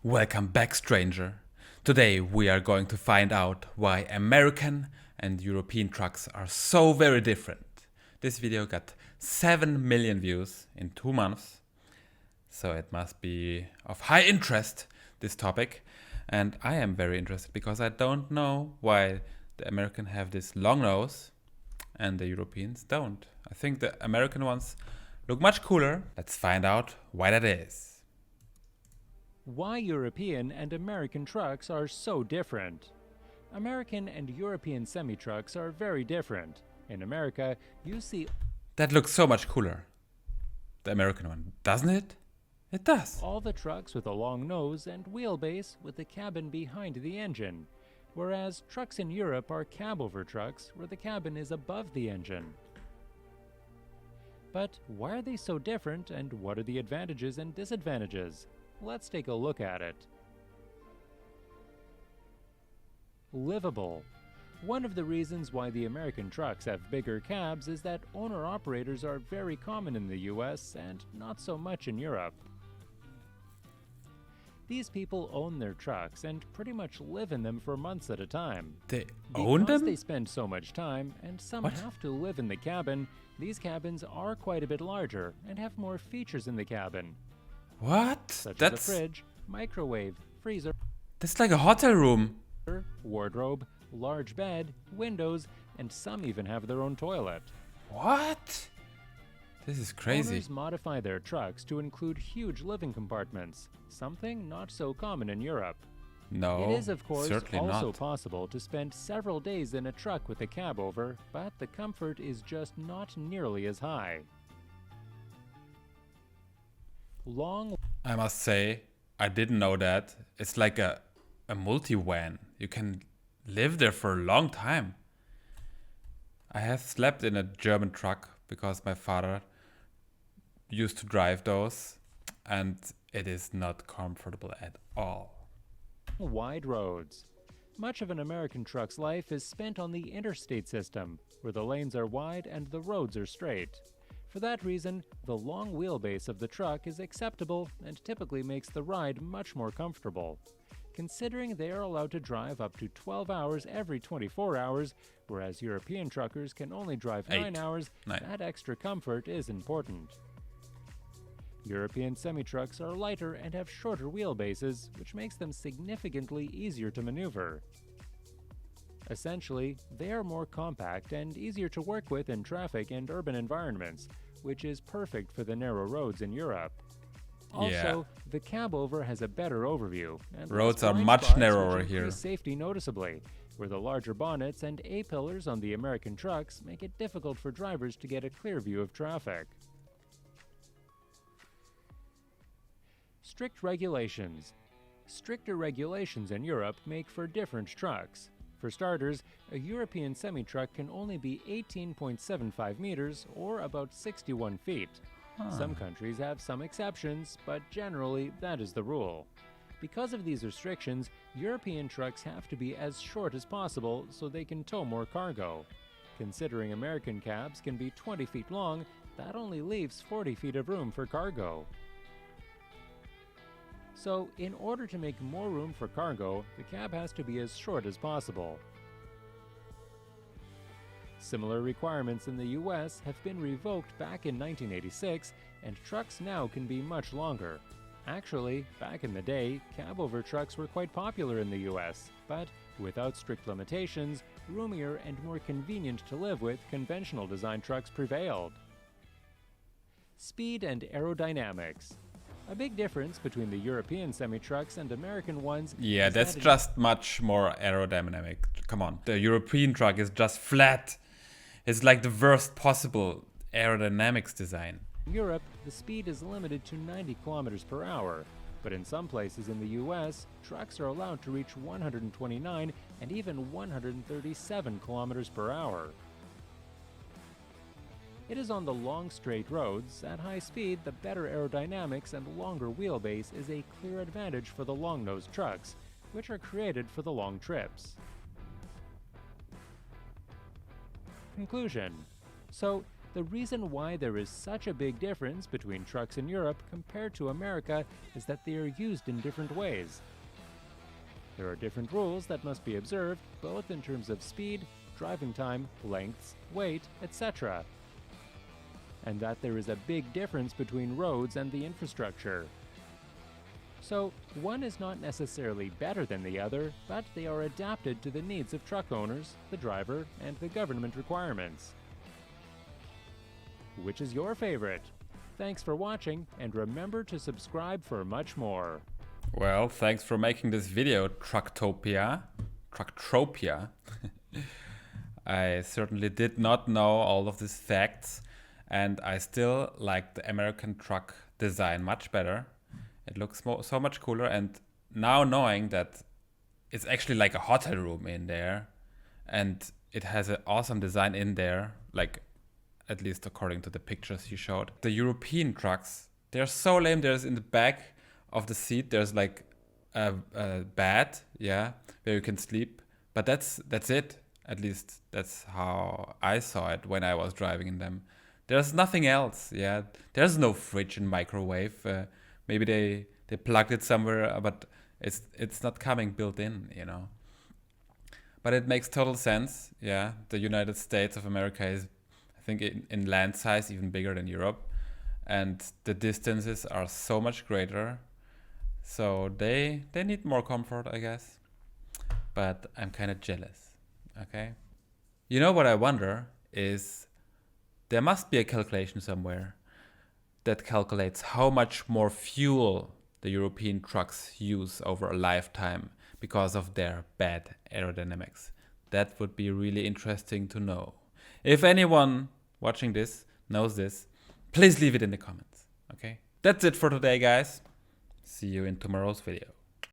Welcome back, stranger. Today we are going to find out why American and European trucks are so very different. This video got 7 million views in 2 months, so it must be of high interest, this topic. And I am very interested because I don't know why the Americans have this long nose and the Europeans don't. I think the American ones look much cooler. Let's find out why that is. Why European and American trucks are so different. American and European semi-trucks are very different. In America, you see That looks so much cooler. The American one, doesn't it? It does. all the trucks with a long nose and wheelbase with the cabin behind the engine, whereas trucks in Europe are cab-over trucks where the cabin is above the engine. But why are they so different, and what are the advantages and disadvantages? Let's take a look at it. Livable. One of the reasons why the American trucks have bigger cabs is that owner-operators are very common in the US and not so much in Europe. These people own their trucks and pretty much live in them for months at a time. They own Because them? they spend so much time, and some What? have to live in the cabin, these cabins are quite a bit larger and have more features in the cabin, What? such as That's a fridge, microwave, freezer, like a hotel room. wardrobe, large bed, windows, and some even have their own toilet. What? This is crazy. Owners modify their trucks to include huge living compartments, something not so common in Europe. No, It is, of course, certainly also not. possible to spend several days in a truck with a cab over, but the comfort is just not nearly as high. Long I must say, I didn't know that. It's like a multi-van. You can live there for a long time. I have slept in a German truck because my father used to drive those, and it is not comfortable at all. wide roads. Much of an American truck's life is spent on the interstate system, where the lanes are wide and the roads are straight. For that reason, the long wheelbase of the truck is acceptable and typically makes the ride much more comfortable. Considering they are allowed to drive up to 12 hours every 24 hours, whereas European truckers can only drive 9 8. hours, 9. that extra comfort is important. European semi-trucks are lighter and have shorter wheelbases, which makes them significantly easier to maneuver. Essentially, they are more compact and easier to work with in traffic and urban environments, which is perfect for the narrow roads in Europe. Also, the cab-over has a better overview, and Roads less are blind much spots, narrower which here. increase safety noticeably, where the larger bonnets and A-pillars on the American trucks make it difficult for drivers to get a clear view of traffic. Strict regulations. Stricter regulations in Europe make for different trucks. For starters, a European semi-truck can only be 18.75 meters, or about 61 feet. Some countries have some exceptions, but generally that is the rule. Because of these restrictions, European trucks have to be as short as possible so they can tow more cargo. Considering American cabs can be 20 feet long, that only leaves 40 feet of room for cargo. So, in order to make more room for cargo, the cab has to be as short as possible. Similar requirements in the US have been revoked back in 1986, and trucks now can be much longer. Actually, back in the day, cab-over trucks were quite popular in the US, but without strict limitations, roomier and more convenient to live with conventional design trucks prevailed. Speed and aerodynamics. A big difference between the European semi-trucks and American ones Yeah, is that's that in just much more aerodynamic. Come on. The European truck is just flat. It's like the worst possible aerodynamics design. Europe, the speed is limited to 90 kilometers per hour, but in some places in the US, trucks are allowed to reach 129 and even 137 kilometers per hour. It is on the long straight roads, at high speed, the better aerodynamics and longer wheelbase is a clear advantage for the long-nosed trucks, which are created for the long trips. Conclusion. So, The reason why there is such a big difference between trucks in Europe compared to America is that they are used in different ways. There are different rules that must be observed, both in terms of speed, driving time, lengths, weight, etc. And that there is a big difference between roads and the infrastructure. So, one is not necessarily better than the other, but they are adapted to the needs of truck owners, the driver, and the government requirements. Which is your favorite? Thanks for watching, and remember to subscribe for much more. Well, thanks for making this video, Trucktopia. I certainly did not know all of these facts, and I still like the American truck design much better. It looks so much cooler, and now knowing that it's actually like a hotel room in there, and it has an awesome design in there, like at least according to the pictures you showed. The European trucks, they're so lame. There's in the back of the seat, there's like a bed, yeah, where you can sleep, but that's it. At least that's how I saw it when I was driving in them. There's nothing else, yeah. There's no fridge and microwave. Maybe they plugged it somewhere, but it's not coming built in, you know. But it makes total sense, yeah. The United States of America is, I think, in land size even bigger than Europe, and the distances are so much greater. So they need more comfort, I guess. But I'm kind of jealous, okay? You know what I wonder is there must be a calculation somewhere that calculates how much more fuel the European trucks use over a lifetime because of their bad aerodynamics. That would be really interesting to know. If anyone watching this knows this, please leave it in the comments, okay? That's it for today, guys. See you in tomorrow's video.